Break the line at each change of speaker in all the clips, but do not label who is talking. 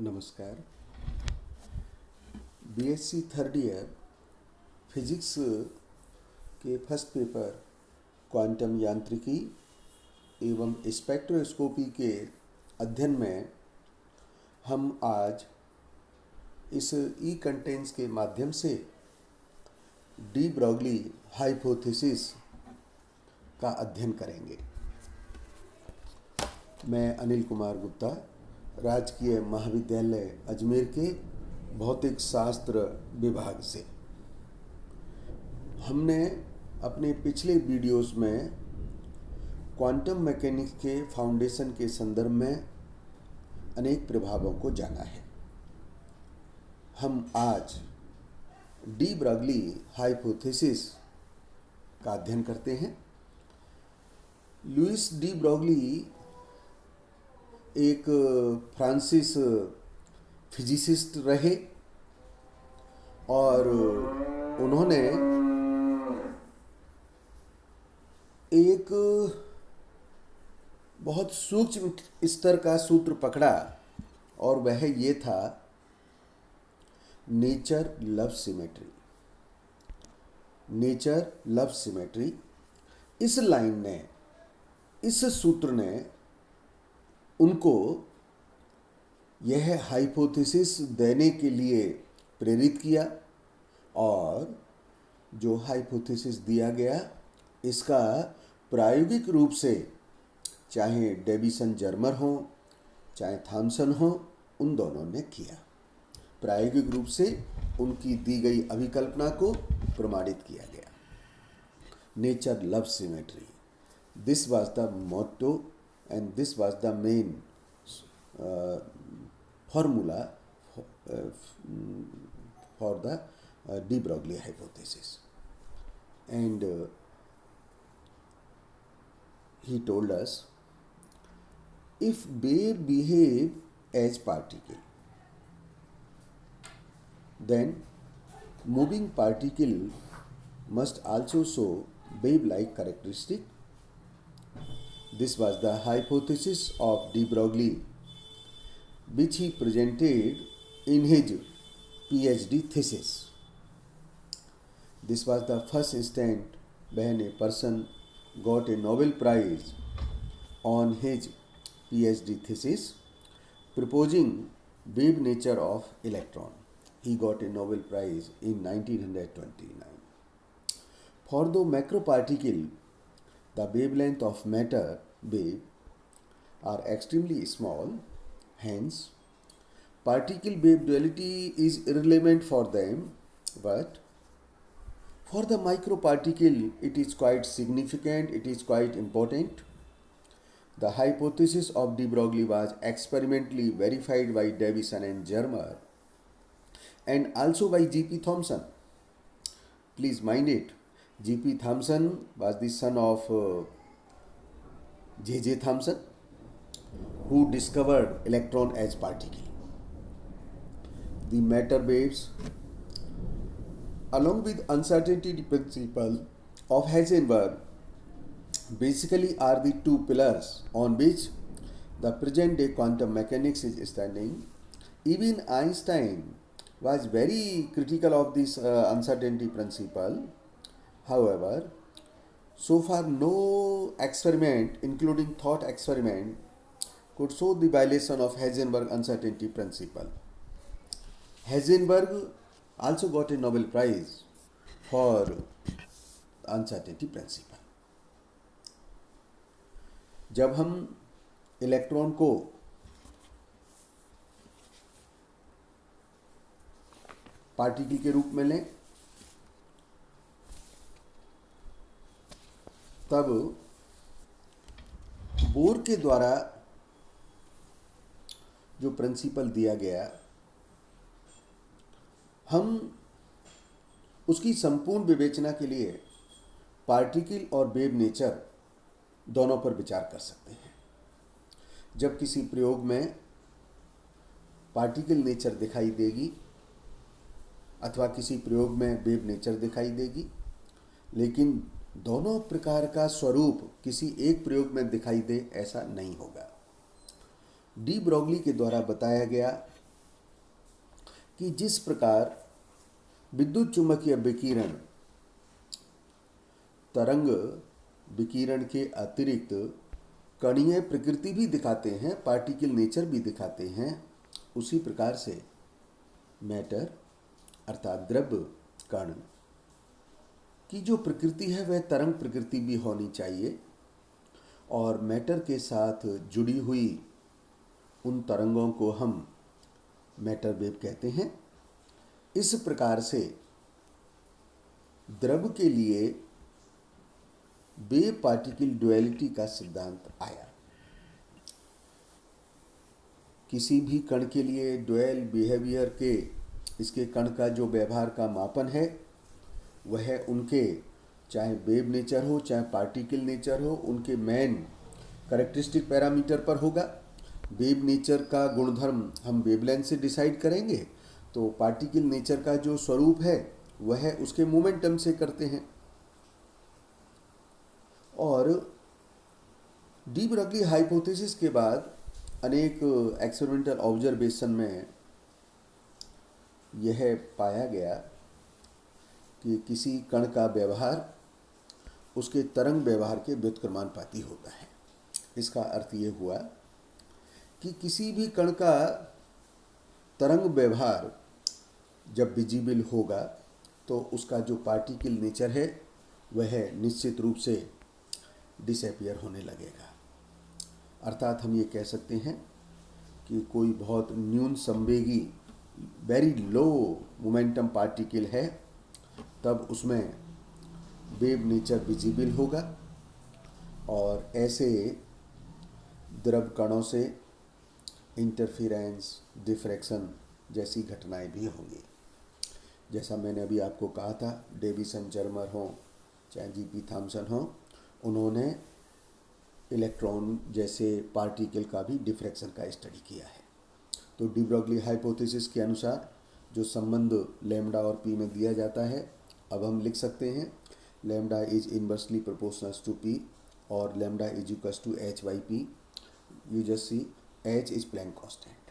नमस्कार। BSc third year physics के first paper quantum यांत्रिकी एवं स्पेक्ट्रोस्कोपी के अध्ययन में हम आज इस ई कंटेंट्स के माध्यम से डी ब्रॉगली हाइपोथेसिस का अध्ययन करेंगे। मैं अनिल कुमार गुप्ता, राजकीय महाविद्यालय अजमेर के भौतिक शास्त्र विभाग से। हमने अपने पिछले वीडियोस में क्वांटम मैकेनिक्स के फाउंडेशन के संदर्भ में अनेक प्रभावों को जाना है। हम आज डी ब्रॉगली हाइपोथेसिस का अध्ययन करते हैं। लुइस डी ब्रॉगली एक फ्रांसीस फिजिसिस्ट रहे और उन्होंने एक बहुत सूक्ष्म स्तर का सूत्र पकड़ा और वह ये था nature love symmetry. Nature love symmetry, इस लाइन ने, इस सूत्र ने उनको यह हाइपोथेसिस देने के लिए प्रेरित किया और जो हाइपोथेसिस दिया गया इसका प्रायोगिक रूप से चाहे डेविसन जर्मर हो चाहे थॉमसन हो, उन दोनों ने किया। प्रायोगिक रूप से उनकी दी गई अभिकल्पना को प्रमाणित किया गया। Nature love symmetry, this was the motto and this was the main formula for the de Broglie hypothesis. And he told us, if wave behave as particle, then moving particle must also show wave-like characteristic. This was the hypothesis of de Broglie, which he presented in his PhD thesis. This was the first instant when a person got a Nobel Prize on his PhD thesis proposing wave nature of electron. He got a Nobel Prize in 1929. For the macroparticle, the wavelength of matter wave are extremely small, hence particle wave duality is irrelevant for them, but for the microparticle it is quite significant, it is quite important. The hypothesis of de Broglie was experimentally verified by Davison and Germer and also by G.P. Thomson. Please mind it, G.P. Thomson was the son of J.J. Thomson, who discovered electron as particle. The matter waves, along with uncertainty principle of Heisenberg, basically are the two pillars on which the present day quantum mechanics is standing. Even Einstein was very critical of this uncertainty principle. However, so far no experiment, including thought experiment, could show the violation of Heisenberg uncertainty principle. Heisenberg also got a Nobel Prize for uncertainty principle. जब हम electron को particle के रूप में लें तब bore के द्वारा जो प्रिंसिपल दिया गया, हम उसकी संपूर्ण विवेचना के लिए पार्टिकल और वेव नेचर दोनों पर विचार कर सकते हैं। जब किसी प्रयोग में पार्टिकल नेचर दिखाई देगी अथवा किसी प्रयोग में वेव नेचर दिखाई देगी, लेकिन दोनों प्रकार का स्वरूप किसी एक प्रयोग में दिखाई दे ऐसा नहीं होगा। डी ब्रॉगली के द्वारा बताया गया कि जिस प्रकार विद्युत चुम्बकीय विकिरण तरंग विकिरण के अतिरिक्त कणीय प्रकृति भी दिखाते हैं, पार्टिकल नेचर भी दिखाते हैं, उसी प्रकार से मैटर अर्थात द्रव्य कण की जो प्रकृति है वह तरंग प्रकृति भी होनी चाहिए और मैटर के साथ जुड़ी हुई उन तरंगों को हम मैटर वेव कहते हैं। इस प्रकार से द्रव्य के लिए वेव पार्टिकल ड्युअलिटी का सिद्धांत आया। किसी भी कण के लिए ड्यूअल बिहेवियर के इसके कण का जो व्यवहार का मापन है वह उनके चाहे वेव नेचर हो चाहे पार्टिकल नेचर हो उनके मेन कैरेक्टरिस्टिक पैरामीटर पर होगा। वेव नेचर का गुणधर्म हम वेवलेंथ से डिसाइड करेंगे, तो पार्टिकल नेचर का जो स्वरूप है वह उसके मोमेंटम से करते हैं। और डी ब्रॉगली हाइपोथेसिस के बाद अनेक एक्सपेरिमेंटल ऑब्जर्वेशन में यह पाया गया कि किसी कण का व्यवहार उसके तरंग व्यवहार के व्युत्क्रमानुपाती होता है। इसका अर्थ ये हुआ कि किसी भी कण का तरंग व्यवहार जब विजिबल होगा तो उसका जो पार्टिकल नेचर है वह निश्चित रूप से डिसअपियर होने लगेगा। अर्थात हम ये कह सकते हैं कि कोई बहुत न्यून संवेगी वेरी लो मोमेंटम पार्टिकल है तब उसमें वेव नेचर विजिबल होगा और ऐसे द्रव कणों से इंटरफेरेंस डिफ्रैक्शन जैसी घटनाएं भी होंगी। जैसा मैंने अभी आपको कहा था, डेविसन जर्मर हो चाहे जीपी थॉमसन हो, उन्होंने इलेक्ट्रॉन जैसे पार्टिकल का भी डिफ्रैक्शन का स्टडी किया है। तो डी ब्रॉगली हाइपोथेसिस के अनुसार जो संबंध लैम्डा और पी में दिया जाता है, अब हम लिख सकते हैं lambda is inversely proportional to P और lambda is equals to H by P. You just see H is Planck constant.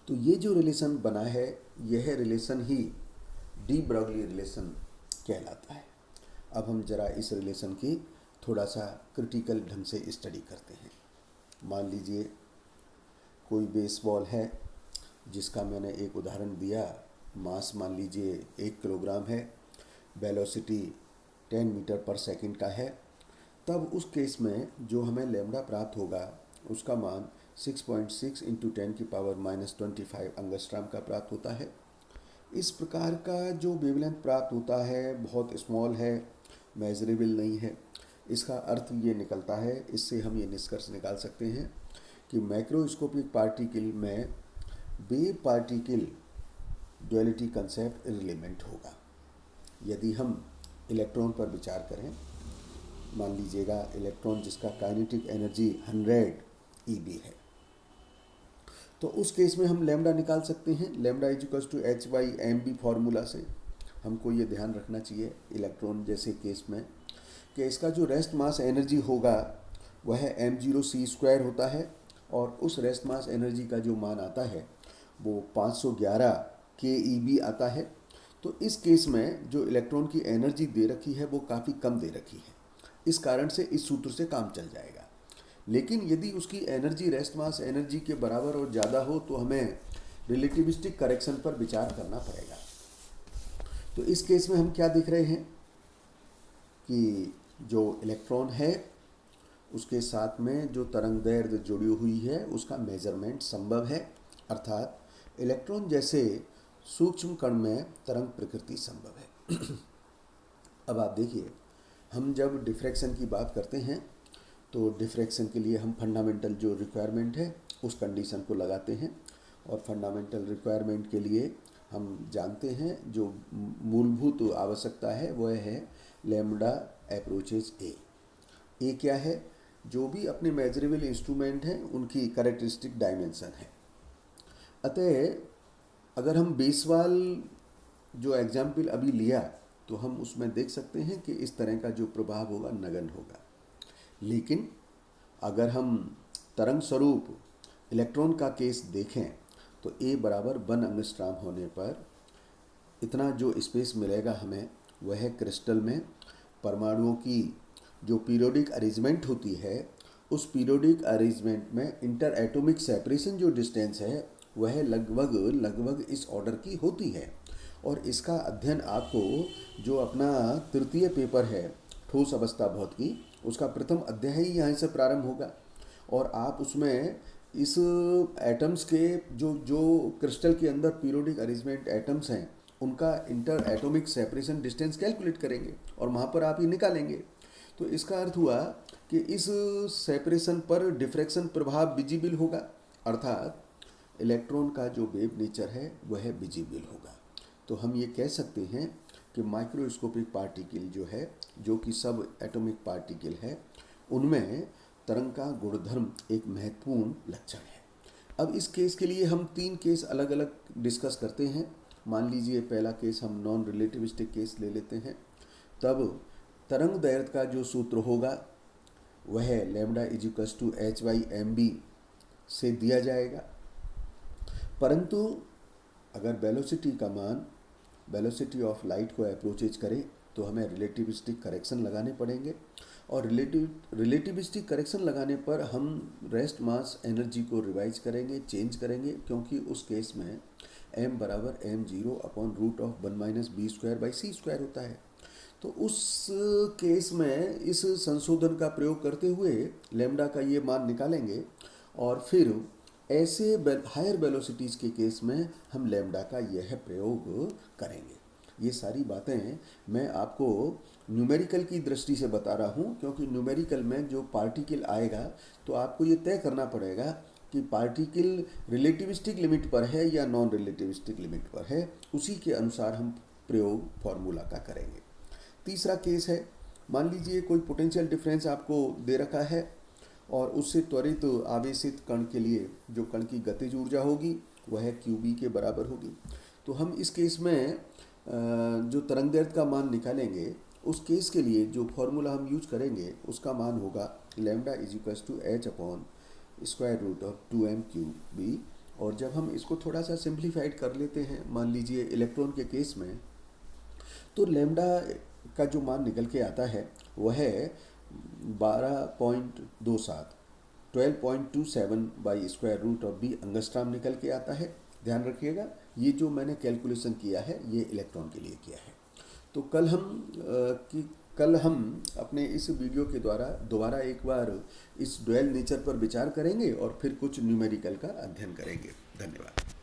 तो ये जो रिलेशन बना है यह रिलेशन ही डी ब्रॉगली रिलेशन कहलाता है। अब हम जरा इस रिलेशन की थोड़ा सा क्रिटिकल ढंग से स्टडी करते हैं। मान लीजिए कोई बेसबॉल है जिसका मैंने एक उदाहरण दिया, मास मान लीजिए 1 किलोग्राम है, वेलोसिटी 10 मीटर पर सेकंड का है, तब उस केस में जो हमें लैम्डा प्राप्त होगा उसका मान 6.6 इंटू 10⁻⁻25 एंगस्ट्रॉम का प्राप्त होता है। इस प्रकार का जो वेवलेंथ प्राप्त होता है बहुत स्मॉल है, मेजरेबल नहीं है। इसका अर्थ ये निकलता है, इससे हम ये निष्कर्ष निकाल सकते हैं कि मैक्रोस्कोपिक पार्टिकल में wave particle duality concept irrelevant होगा। यदि हम इलेक्ट्रॉन पर विचार करें, मान लीजिएगा इलेक्ट्रॉन जिसका काइनेटिक एनर्जी 100 EB है, तो उस केस में हम लैम्डा निकाल सकते हैं। Lambda is equals to H by M B formula से। हमको ये ध्यान रखना चाहिए इलेक्ट्रॉन जैसे केस में कि इसका जो रेस्ट मास एनर्जी होगा वह m0c² होता है और उस रेस्ट मास एनर्जी का जो मान आता है वो 511 keV आता है। तो इस केस में जो इलेक्ट्रॉन की एनर्जी दे रखी है वो काफ़ी कम दे रखी है, इस कारण से इस सूत्र से काम चल जाएगा। लेकिन यदि उसकी एनर्जी रेस्ट मास एनर्जी के बराबर और ज़्यादा हो तो हमें रिलेटिविस्टिक करेक्शन पर विचार करना पड़ेगा। तो इस केस में हम क्या देख रहे हैं कि जो इलेक्ट्रॉन है उसके साथ में जो तरंगदैर्घ्य जुड़ी हुई है उसका मेजरमेंट संभव है, अर्थात इलेक्ट्रॉन जैसे सूक्ष्म कण में तरंग प्रकृति संभव है। अब आप देखिए, हम जब डिफ्रैक्शन की बात करते हैं तो डिफ्रैक्शन के लिए हम फंडामेंटल जो रिक्वायरमेंट है उस कंडीशन को लगाते हैं और फंडामेंटल रिक्वायरमेंट के लिए हम जानते हैं जो मूलभूत आवश्यकता है वह है लैम्डा अप्रोचेज ए क्या है, जो भी अपने मेजरेबल इंस्ट्रूमेंट हैं उनकी कैरेक्टरिस्टिक डायमेंशन है। अतः अगर हम बेसवाल जो एग्जाम्पल अभी लिया तो हम उसमें देख सकते हैं कि इस तरह का जो प्रभाव होगा नगण्य होगा। लेकिन अगर हम तरंग स्वरूप इलेक्ट्रॉन का केस देखें तो A बराबर 1 एंगस्ट्रॉम होने पर इतना जो स्पेस मिलेगा हमें वह क्रिस्टल में परमाणुओं की जो पीरियोडिक अरेंजमेंट होती है उस पीरियोडिक अरेंजमेंट में इंटर एटॉमिक सेपरेशन जो डिस्टेंस है वह लगभग इस ऑर्डर की होती है। और इसका अध्ययन आपको जो अपना तृतीय पेपर है ठोस अवस्था भौतिकी उसका प्रथम अध्याय ही यहाँ से प्रारंभ होगा और आप उसमें इस एटम्स के जो क्रिस्टल के अंदर पीरियोडिक अरेंजमेंट एटम्स हैं उनका inter atomic separation distance calculate करेंगे और वहाँ पर आप ये निकालेंगे। तो इसका अर्थ हुआ कि इस सेपरेशन पर डिफ्रैक्शन प्रभाव विजिबल होगा, अर्थात इलेक्ट्रॉन का जो वेव नेचर है वह विजिबल होगा। तो हम ये कह सकते हैं कि माइक्रोस्कोपिक पार्टिकल जो है जो कि सब एटॉमिक पार्टिकल है उनमें तरंग का गुणधर्म एक महत्वपूर्ण लक्षण है। अब इस केस के लिए हम 3 केस अलग अलग डिस्कस करते हैं। मान लीजिए पहला केस हम नॉन रिलेटिविस्टिक केस ले लेते हैं। तब तरंग दैर्घ्य का जो सूत्र होगा वह लैम्डा h/mv से दिया जाएगा, परंतु अगर वेलोसिटी का मान वेलोसिटी ऑफ लाइट को अप्रोचेज करें तो हमें रिलेटिविस्टिक करेक्शन लगाने पड़ेंगे और रिलेटिविस्टिक करेक्शन लगाने पर हम रेस्ट मास एनर्जी को रिवाइज करेंगे, चेंज करेंगे, क्योंकि उस केस में m बराबर m0/√1 - b²/c² होता है। तो उस केस में इस संशोधन का प्रयोग करते हुए लैम्डा का ये मान निकालेंगे और फिर ऐसे हायर वेलोसिटीज के केस में हम लैम्डा का यह प्रयोग करेंगे। ये सारी बातें मैं आपको न्यूमेरिकल की दृष्टि से बता रहा हूँ, क्योंकि न्यूमेरिकल में जो पार्टिकल आएगा तो आपको ये तय करना पड़ेगा कि पार्टिकल रिलेटिविस्टिक लिमिट पर है या नॉन रिलेटिविस्टिक लिमिट पर है, उसी के अनुसार हम प्रयोग फॉर्मूला का करेंगे। तीसरा केस है, मान लीजिए कोई पोटेंशियल डिफरेंस आपको दे रखा है और उससे त्वरित आवेशित कण के लिए जो कण की गतिज ऊर्जा होगी वह QB के बराबर होगी। तो हम इस केस में जो तरंग दैर्घ्य का मान निकालेंगे उस केस के लिए जो फॉर्मूला हम यूज करेंगे उसका मान होगा लैम्डा h/2m³/2m³b। और जब हम इसको थोड़ा सा सिंप्लीफाइड कर लेते हैं, मान लीजिए इलेक्ट्रॉन के केस में, तो लैम्डा का जो मान निकल के आता है वह 12.27 एंगस्ट्रॉम निकल के आता है। ध्यान रखिएगा ये जो मैंने कैलकुलेशन किया है ये इलेक्ट्रॉन के लिए किया है। तो कल हम अपने इस वीडियो के द्वारा दोबारा एक बार इस ड्यूअल नेचर पर विचार करेंगे और फिर कुछ न्यूमेरिकल का अध्ययन करेंगे। धन्यवाद।